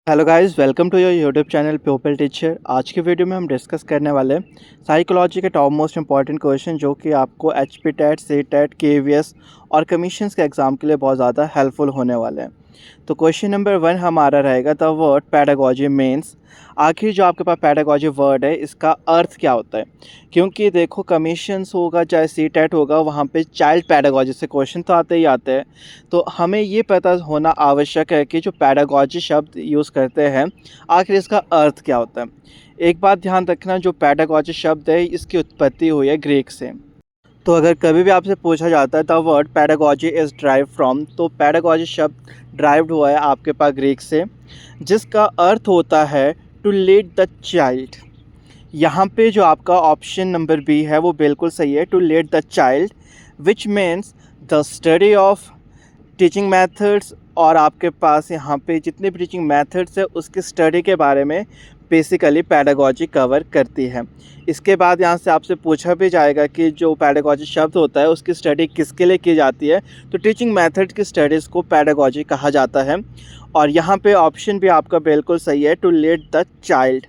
Hello guys, welcome to your YouTube channel people teacher. आज की video में हम डिस्कस करने वाले साइकोलॉजी के टॉप मोस्ट इंपॉर्टेंट क्वेश्चन जो कि आपको HP TET, C TET, KVS और कमीशंस के एग्ज़ाम के लिए बहुत ज़्यादा हेल्पफुल होने वाले हैं। तो क्वेश्चन नंबर 1 हमारा रहेगा द वर्ड पैडागॉजी मीन्स। आखिर जो आपके पास पैडागॉजी वर्ड है इसका अर्थ क्या होता है, क्योंकि देखो कमीशंस होगा चाहे सी टेट होगा वहाँ पे चाइल्ड पैडागॉजी से क्वेश्चन तो आते ही आते हैं। तो हमें ये पता होना आवश्यक है कि जो पैडागॉजी शब्द यूज़ करते हैं आखिर इसका अर्थ क्या होता है। एक बात ध्यान रखना, जो पैडागॉजी शब्द है इसकी उत्पत्ति हुई है ग्रीक से। तो अगर कभी भी आपसे पूछा जाता है the word pedagogy is drive from, तो पैडागॉजी शब्द ड्राइव्ड हुआ है आपके पास ग्रीक से, जिसका अर्थ होता है टू लीड द चाइल्ड। यहाँ पे जो आपका ऑप्शन नंबर बी है वो बिल्कुल सही है, to lead the child, which means the study of teaching methods. और आपके पास यहाँ पे जितने भी टीचिंग मेथड्स है उसकी स्टडी के बारे में बेसिकली पैडागॉजी कवर करती है। इसके बाद यहाँ से आपसे पूछा भी जाएगा कि जो पैडागॉजी शब्द होता है उसकी स्टडी किसके लिए की जाती है, तो टीचिंग मेथड की स्टडीज़ को पैडागॉजी कहा जाता है। और यहाँ पे ऑप्शन भी आपका बिल्कुल सही है, to lead the child.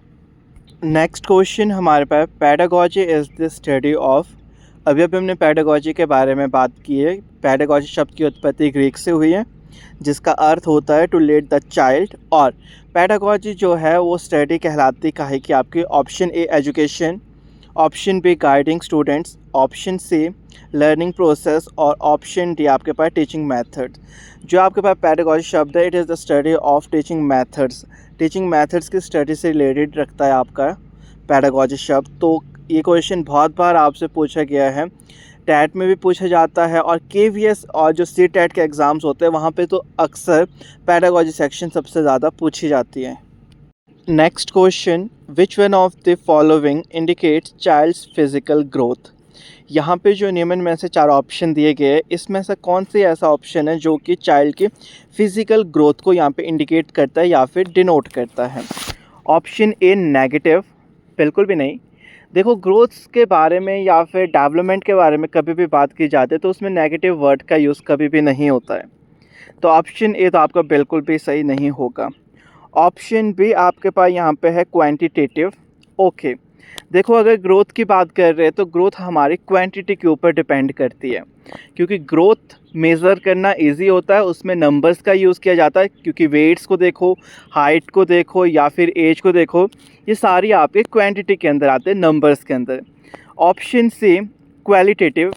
Next question हमारे पास, pedagogy is the study of. अभी हमने पैडागॉजी के बारे में बात की है। पैडागॉजी शब्द की उत्पत्ति ग्रीक से हुई है जिसका अर्थ होता है टू लीड द चाइल्ड। और पैडागॉजी जो है वो स्टडी कहलाती है कि आपकी option A education, option B guiding students, option C learning process और ऑप्शन डी आपके पास टीचिंग मेथड। जो आपके पास पैडागॉजी शब्द है it is the study of teaching methods. Teaching methods की स्टडी से रिलेटेड रखता है आपका पैडागॉजी शब्द। तो ये क्वेश्चन बहुत बार आपसे पूछा गया है, टैट में भी पूछा जाता है और केवीएस और जो सी टेट के एग्ज़ाम्स होते हैं वहाँ पे तो अक्सर पैडागॉजी सेक्शन सबसे ज़्यादा पूछी जाती है। Next question, which one of the following indicates child's physical growth. यहाँ पे जो निम्न में से 4 ऑप्शन दिए गए इसमें से कौन सी ऐसा ऑप्शन है जो कि चाइल्ड की फ़िज़िकल ग्रोथ को यहाँ पे इंडिकेट करता है या फिर डिनोट करता है। ऑप्शन ए नेगेटिव, बिल्कुल भी नहीं। देखो ग्रोथ के बारे में या फिर डेवलपमेंट के बारे में कभी भी बात की जाती है तो उसमें नेगेटिव वर्ड का यूज़ कभी भी नहीं होता है। तो ऑप्शन ए तो आपका बिल्कुल भी सही नहीं होगा। ऑप्शन बी आपके पास यहाँ पे है क्वांटिटेटिव। ओके, देखो अगर ग्रोथ की बात कर रहे हैं तो ग्रोथ हमारी क्वांटिटी के ऊपर डिपेंड करती है, क्योंकि ग्रोथ मेज़र करना इजी होता है, उसमें नंबर्स का यूज़ किया जाता है, क्योंकि वेट्स को देखो, हाइट को देखो या फिर एज को देखो, ये सारी आपके क्वांटिटी के अंदर आते हैं, नंबर्स के अंदर। Option C qualitative.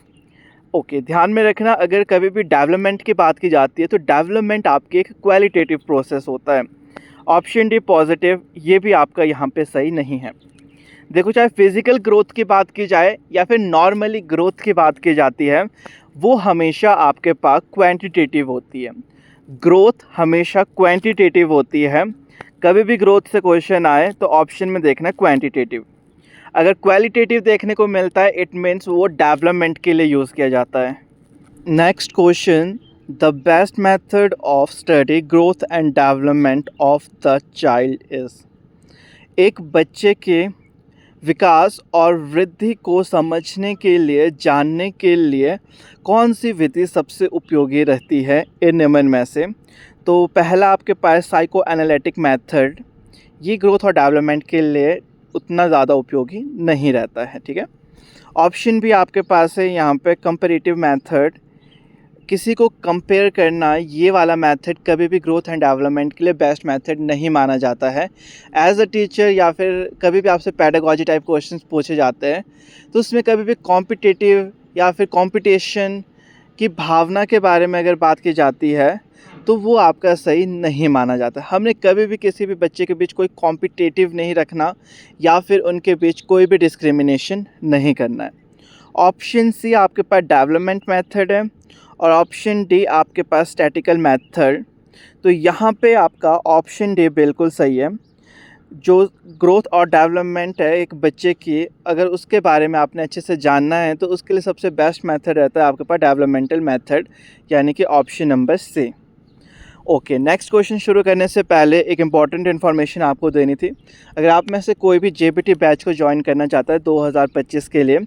ओके, ध्यान में रखना अगर कभी भी डेवलपमेंट की बात की जाती है तो डेवलपमेंट आपकी एक क्वालिटेटिव प्रोसेस होता है। ऑप्शन डी पॉजिटिव, ये भी आपका यहाँ पे सही नहीं है। देखो चाहे फिज़िकल ग्रोथ की बात की जाए या फिर नॉर्मली ग्रोथ की बात की जाती है वो हमेशा आपके पास क्वांटिटेटिव होती है। ग्रोथ हमेशा क्वांटिटेटिव होती है। कभी भी ग्रोथ से क्वेश्चन आए तो ऑप्शन में देखना क्वांटिटेटिव। अगर क्वालिटेटिव देखने को मिलता है इट मीन्स वो डेवलपमेंट के लिए यूज़ किया जाता है। Next question, the best method of study growth and development of the child is. एक बच्चे के विकास और वृद्धि को समझने के लिए, जानने के लिए कौन सी विधि सबसे उपयोगी रहती है इन निम्न में से। तो पहला आपके पास साइको एनालिटिक मेथड, ये ग्रोथ और डेवलपमेंट के लिए उतना ज़्यादा उपयोगी नहीं रहता है, ठीक है। ऑप्शन भी आपके पास है यहाँ पे कंपैरेटिव मेथड, किसी को कंपेयर करना, ये वाला मेथड कभी भी ग्रोथ एंड डेवलपमेंट के लिए बेस्ट मेथड नहीं माना जाता है। एज अ टीचर या फिर कभी भी आपसे पैडागॉजी टाइप क्वेश्चंस पूछे जाते हैं तो उसमें कभी भी कॉम्पिटिटिव या फिर कंपटीशन की भावना के बारे में अगर बात की जाती है तो वो आपका सही नहीं माना जाता। हमने कभी भी किसी भी बच्चे के बीच कोई कॉम्पिटिटिव नहीं रखना या फिर उनके बीच कोई भी डिस्क्रिमिनेशन नहीं करना है। ऑप्शन सी आपके पास डेवलपमेंट मेथड है और ऑप्शन डी आपके पास स्टैटिकल मेथड। तो यहाँ पे आपका ऑप्शन डी बिल्कुल सही है। जो ग्रोथ और डेवलपमेंट है एक बच्चे की, अगर उसके बारे में आपने अच्छे से जानना है तो उसके लिए सबसे बेस्ट मेथड रहता है आपके पास डेवलपमेंटल मेथड, यानी कि option number C. Okay, next question शुरू करने से पहले एक इम्पॉर्टेंट इन्फॉर्मेशन आपको देनी थी। अगर आप में से कोई भी जेबीटी बैच को ज्वाइन करना चाहता है 2025 के लिए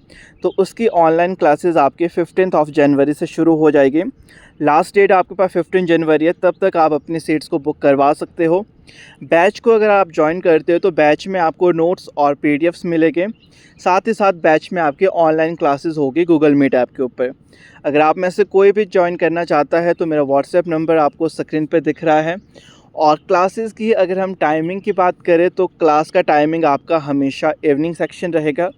तो उसकी ऑनलाइन क्लासेस आपकी 15 जनवरी से शुरू हो जाएगी। लास्ट डेट आपके पास 15 जनवरी है, तब तक आप अपनी सीट्स को बुक करवा सकते हो। बैच को अगर आप ज्वाइन करते हो तो बैच में आपको नोट्स और पीडीएफ्स मिलेंगे, साथ ही साथ बैच में आपके ऑनलाइन क्लासेस होगी गूगल मीट ऐप के ऊपर। अगर आप में से कोई भी ज्वाइन करना चाहता है तो मेरा व्हाट्सएप नंबर आपको स्क्रीन पे दिख रहा है। और क्लासेस की अगर हम टाइमिंग की बात करें तो क्लास का टाइमिंग आपका हमेशा इवनिंग सेक्शन रहेगा।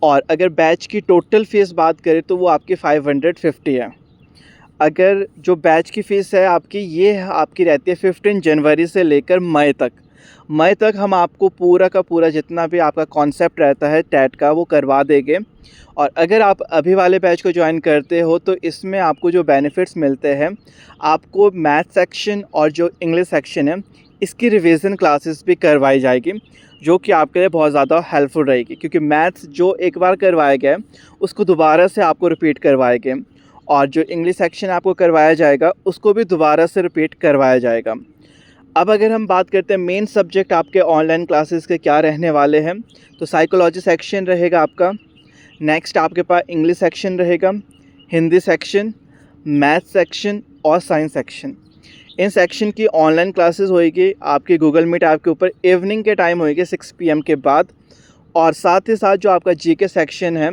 और अगर बैच की टोटल फ़ीस बात करें तो वो आपकी 550 है। अगर जो बैच की फ़ीस है आपकी, ये आपकी रहती है 15 जनवरी से लेकर मई तक। मई तक हम आपको पूरा का पूरा जितना भी आपका कॉन्सेप्ट रहता है टैट का वो करवा देंगे। और अगर आप अभी वाले बैच को ज्वाइन करते हो तो इसमें आपको जो बेनिफिट्स मिलते हैं, आपको मैथ सेक्शन और जो इंग्लिश सेक्शन है इसकी रिवीजन क्लासेस भी करवाई जाएगी, जो कि आपके लिए बहुत ज़्यादा हेल्पफुल रहेगी। क्योंकि मैथ्स जो एक बार करवाया गया है उसको दोबारा से आपको रिपीट करवाएंगे, और जो इंग्लिश सेक्शन आपको करवाया जाएगा उसको भी दोबारा से रिपीट करवाया जाएगा। अब अगर हम बात करते हैं मेन सब्जेक्ट आपके ऑनलाइन क्लासेस के क्या रहने वाले हैं, तो साइकोलॉजी सेक्शन रहेगा आपका। नेक्स्ट आपके पास इंग्लिश सेक्शन रहेगा, हिंदी सेक्शन, मैथ सेक्शन और साइंस सेक्शन। इन सेक्शन की ऑनलाइन क्लासेस होएगी आपकी गूगल मीट ऐप के ऊपर, इवनिंग के टाइम होएगी 6 PM के बाद। और साथ ही साथ जो आपका जीके सेक्शन है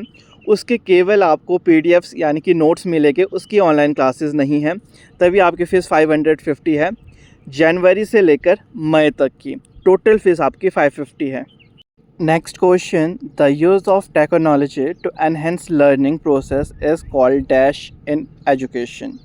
उसके केवल आपको पीडीएफ्स यानी कि नोट्स मिलेंगे, उसकी ऑनलाइन क्लासेस नहीं हैं। तभी आपकी फ़ीस 550 है जनवरी से लेकर मई तक की। टोटल फ़ीस आपकी 550 है। Next question, the use of technology to enhance learning process is called dash in education.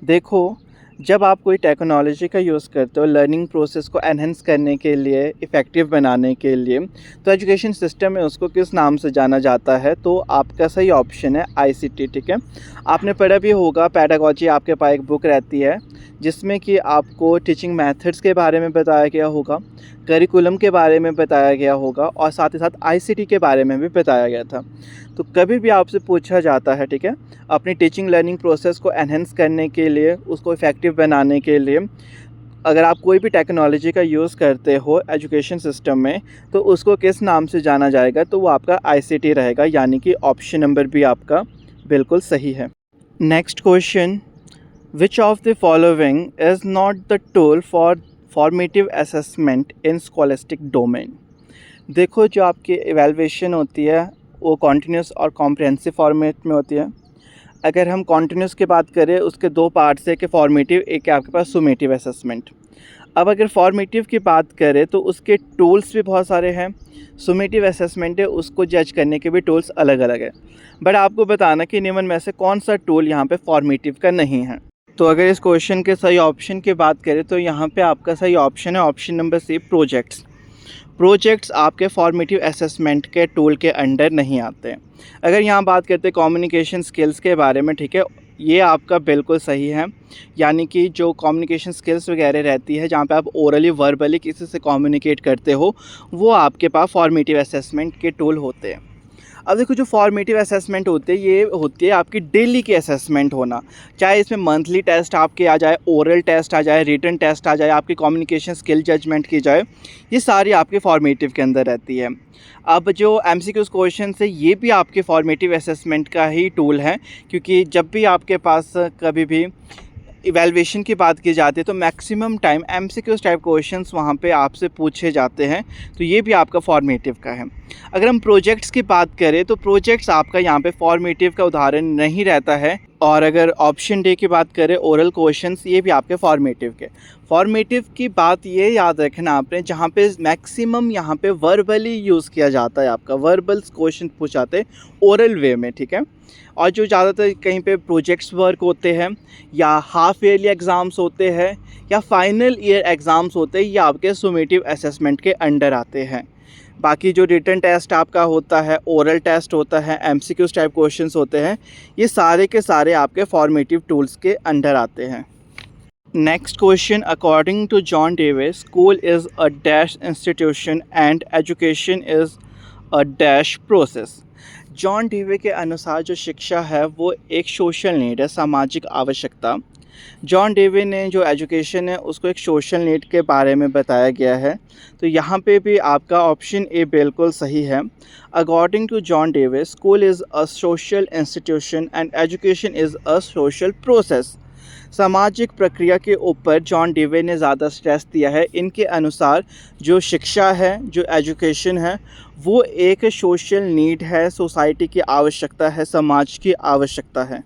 देखो, जब आप कोई टेक्नोलॉजी का यूज़ करते हो लर्निंग प्रोसेस को एनहेंस करने के लिए, इफ़ेक्टिव बनाने के लिए, तो एजुकेशन सिस्टम में उसको किस नाम से जाना जाता है? तो आपका सही ऑप्शन है आईसीटी। ठीक है, आपने पढ़ा भी होगा, पेडागॉजी आपके पास एक बुक रहती है जिसमें कि आपको टीचिंग मेथड्स के बारे में बताया गया होगा, करिकुलम के बारे में बताया गया होगा और साथ ही साथ आईसीटी के बारे में भी बताया गया था। तो कभी भी आपसे पूछा जाता है, ठीक है, अपनी टीचिंग लर्निंग प्रोसेस को एनहेंस करने के लिए, उसको इफ़ेक्टिव बनाने के लिए अगर आप कोई भी टेक्नोलॉजी का यूज़ करते हो एजुकेशन सिस्टम में, तो उसको किस नाम से जाना जाएगा? तो वो आपका आईसीटी रहेगा, यानी कि ऑप्शन नंबर भी आपका बिल्कुल सही है। Next question, which of the following is not the tool for formative assessment in scholastic domain. देखो, जो आपकी इवैल्यूएशन होती है वो कॉन्टिन्यूस और कॉम्प्रिहेंसिव फॉर्मेट में होती है। अगर हम कॉन्टिन्यूस की बात करें उसके दो पार्ट्स है कि फॉर्मेटिव, एक है आपके पास सुमेटिव असेसमेंट। अब अगर फॉर्मेटिव की बात करें तो उसके टूल्स भी बहुत सारे हैं। सुमेटिव असेसमेंट है, उसको जज करने के भी टूल्स अलग अलग है। बट आपको बताना कि निम्न में से कौन सा टूल यहाँ पे फॉर्मेटिव का नहीं है। तो अगर इस क्वेश्चन के सही ऑप्शन की बात करें तो यहाँ पे आपका सही ऑप्शन है option number C, projects. Projects आपके फॉर्मेटिव असेसमेंट के टूल के अंडर नहीं आते। अगर यहाँ बात करते हैं कम्युनिकेशन स्किल्स के बारे में, ठीक है, ये आपका बिल्कुल सही है। यानी कि जो कम्युनिकेशन स्किल्स वगैरह रहती है, जहाँ पे आप ओरली वर्बली किसी से कम्युनिकेट करते हो, वो आपके पास फॉर्मेटिव असेसमेंट के टूल होते हैं। अब देखो, जो फॉर्मेटिव असेसमेंट होते हैं ये होती है आपकी डेली की असेसमेंट होना, चाहे इसमें मंथली टेस्ट आपके आ जाए, ओरल टेस्ट आ जाए, रिटन टेस्ट आ जाए, आपकी कम्युनिकेशन स्किल जजमेंट की जाए, ये सारी आपके फॉर्मेटिव के अंदर रहती है। अब जो एमसीक्यूज क्वेश्चन है ये भी आपके फॉर्मेटिव असेसमेंट का ही टूल है, क्योंकि जब भी आपके पास कभी भी इवैल्यूएशन की बात की जाती है तो maximum time MCQs type questions वहाँ पे आपसे पूछे जाते हैं, तो ये भी आपका फॉर्मेटिव का है। अगर हम प्रोजेक्ट्स की बात करें तो प्रोजेक्ट्स आपका यहाँ पे फॉर्मेटिव का उदाहरण नहीं रहता है। और अगर ऑप्शन डी की बात करें ओरल क्वेश्चंस, ये भी आपके फॉर्मेटिव के। फॉर्मेटिव की बात ये याद रखना आपने, जहाँ पे मैक्सिमम यहाँ पे वर्बली यूज़ किया जाता है, आपका वर्बल क्वेश्चन पूछाते ओरल वे में, ठीक है। और जो ज़्यादातर कहीं पे प्रोजेक्ट्स वर्क होते हैं या हाफ ईयरली एग्ज़ाम्स होते हैं या फाइनल ईयर एग्ज़ाम्स होते हैं, ये आपके सुमेटिव असेसमेंट के अंडर आते हैं। बाकी जो रिटन टेस्ट आपका होता है, ओरल टेस्ट होता है, एमसीक्यूज टाइप क्वेश्चंस होते हैं, ये सारे के सारे आपके फॉर्मेटिव टूल्स के अंडर आते हैं। Next question, according to John Dewey, school is a dash institution and education is a dash process. John Dewey के अनुसार जो शिक्षा है वो एक सोशल नीड है, सामाजिक आवश्यकता। जॉन डेवी ने जो एजुकेशन है उसको एक सोशल नीड के बारे में बताया गया है, तो यहाँ पे भी आपका ऑप्शन ए बिल्कुल सही है। According to John Dewey, school is a social institution and education is a social process. सामाजिक प्रक्रिया के ऊपर जॉन डेवे ने ज़्यादा स्ट्रेस दिया है। इनके अनुसार जो शिक्षा है, जो एजुकेशन है, वो एक सोशल नीड है, सोसाइटी की आवश्यकता है, समाज की आवश्यकता है।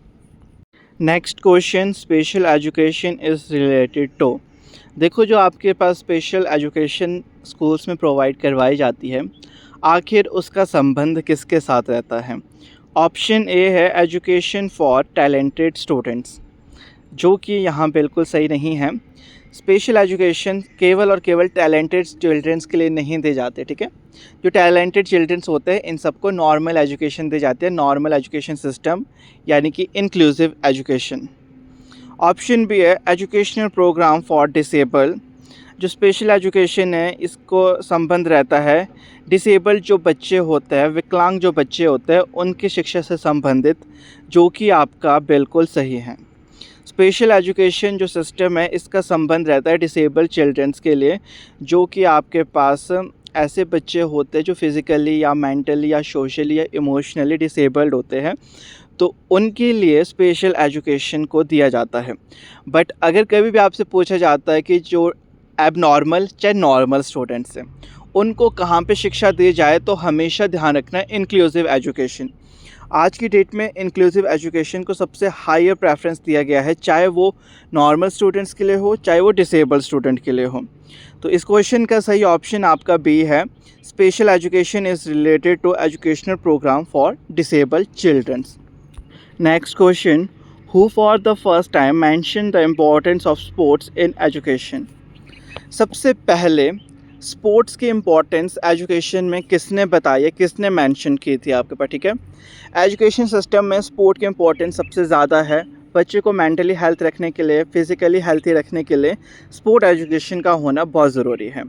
Next question, special education is related to. देखो, जो आपके पास स्पेशल एजुकेशन स्कूल्स में प्रोवाइड करवाई जाती है, आखिर उसका संबंध किसके साथ रहता है? ऑप्शन ए है एजुकेशन फॉर टैलेंटेड स्टूडेंट्स, जो कि यहाँ बिल्कुल सही नहीं है। स्पेशल एजुकेशन केवल और केवल टैलेंटेड चिल्ड्रंस के लिए नहीं दे जाते, ठीक है। जो टैलेंटेड चिल्ड्रंस होते हैं इन सबको नॉर्मल एजुकेशन दी जाती है, नॉर्मल एजुकेशन सिस्टम, यानी कि इंक्लूसिव एजुकेशन। ऑप्शन बी है एजुकेशनल प्रोग्राम फॉर डिसेबल। जो स्पेशल एजुकेशन है इसको संबंध रहता है डिसेबल्ड जो बच्चे होते हैं, विकलांग जो बच्चे होते हैं, उनकी शिक्षा से संबंधित, जो कि आपका बिल्कुल सही है। स्पेशल एजुकेशन जो सिस्टम है इसका संबंध रहता है डिसेबल्ड चिल्ड्रंस के लिए, जो कि आपके पास ऐसे बच्चे होते हैं जो फिज़िकली या मेंटली या सोशली या इमोशनली डिसेबल्ड होते हैं, तो उनके लिए स्पेशल एजुकेशन को दिया जाता है। बट अगर कभी भी आपसे पूछा जाता है कि जो एबनॉर्मल चाहे नॉर्मल स्टूडेंट्स हैं उनको कहाँ पे शिक्षा दी जाए, तो हमेशा ध्यान रखना है इंक्लूसिव एजुकेशन। आज की डेट में इंक्लूसिव एजुकेशन को सबसे हायर प्रेफरेंस दिया गया है, चाहे वो नॉर्मल स्टूडेंट्स के लिए हो, चाहे वो डिसेबल्ड स्टूडेंट के लिए हो। तो इस क्वेश्चन का सही ऑप्शन आपका बी है, special education is related to educational program for disabled childrens. Next question, who for the first time mention the importance of sports in education. सबसे पहले स्पोर्ट्स की इम्पोर्टेंस एजुकेशन में किसने बताई है, किसने मेंशन की थी आपके पास, ठीक है। एजुकेशन सिस्टम में स्पोर्ट की इम्पोर्टेंस सबसे ज़्यादा है। बच्चे को मेंटली हेल्थ रखने के लिए, फ़िज़िकली हेल्थी रखने के लिए स्पोर्ट एजुकेशन का होना बहुत ज़रूरी है,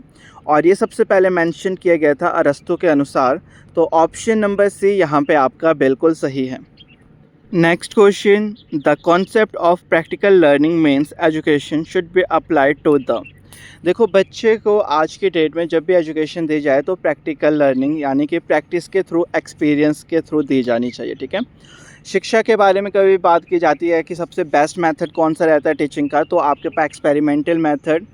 और ये सबसे पहले मेंशन किया गया था अरस्तु के अनुसार। तो ऑप्शन नंबर सी यहाँ पे आपका बिल्कुल सही है। Next question, the concept of practical learning means education should be applied to the. देखो, बच्चे को आज की डेट में जब भी एजुकेशन दी जाए तो प्रैक्टिकल लर्निंग यानी कि प्रैक्टिस के थ्रू, एक्सपीरियंस के थ्रू दी जानी चाहिए, ठीक है। शिक्षा के बारे में कभी बात की जाती है कि सबसे बेस्ट मेथड कौन सा रहता है टीचिंग का, तो आपके पास एक्सपेरिमेंटल मेथड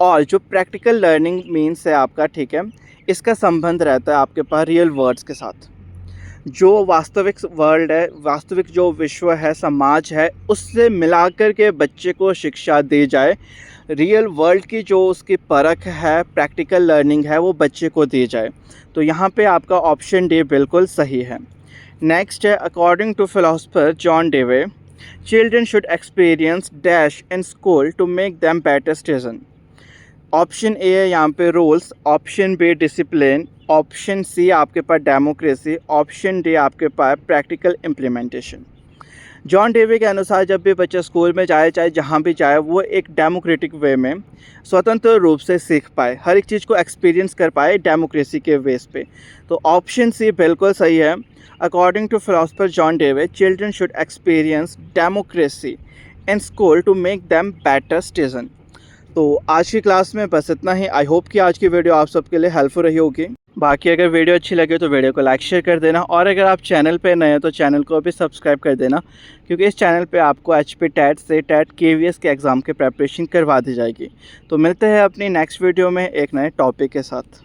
और जो प्रैक्टिकल लर्निंग मीन्स है आपका, ठीक है, इसका संबंध रहता है आपके पास रियल वर्ड्स के साथ। जो वास्तविक वर्ल्ड है, वास्तविक जो विश्व है, समाज है, उससे मिलाकर के बच्चे को शिक्षा दी जाए। रियल वर्ल्ड की जो उसकी परख है, प्रैक्टिकल लर्निंग है, वो बच्चे को दी जाए। तो यहाँ पे आपका ऑप्शन डी बिल्कुल सही है। नेक्स्ट है, according to philosopher John Dewey, children should experience dash in school to make them better citizen. Option A है यहाँ पे rules, option B discipline, option C आपके पास डेमोक्रेसी, ऑप्शन डी आपके पास प्रैक्टिकल इम्प्लीमेंटेशन। जॉन डेवे के अनुसार जब भी बच्चा स्कूल में जाए, चाहे जहाँ भी जाए, वो एक डेमोक्रेटिक वे में स्वतंत्र रूप से सीख पाए, हर एक चीज़ को एक्सपीरियंस कर पाए डेमोक्रेसी के बेस पे। तो ऑप्शन सी बिल्कुल सही है। According to philosopher John Dewey, children should experience democracy in school to make them better citizen. तो आज की क्लास में बस इतना ही। आई होप कि आज की वीडियो आप सबके लिए हेल्पफुल रही होगी। बाकी अगर वीडियो अच्छी लगे तो वीडियो को लाइक शेयर कर देना, और अगर आप चैनल पे नए हैं तो चैनल को भी सब्सक्राइब कर देना, क्योंकि इस चैनल पे आपको HP टेट से टेट KVS के एग्ज़ाम के प्रेपरेशन करवा दी जाएगी। तो मिलते हैं अपनी नेक्स्ट वीडियो में एक नए टॉपिक के साथ।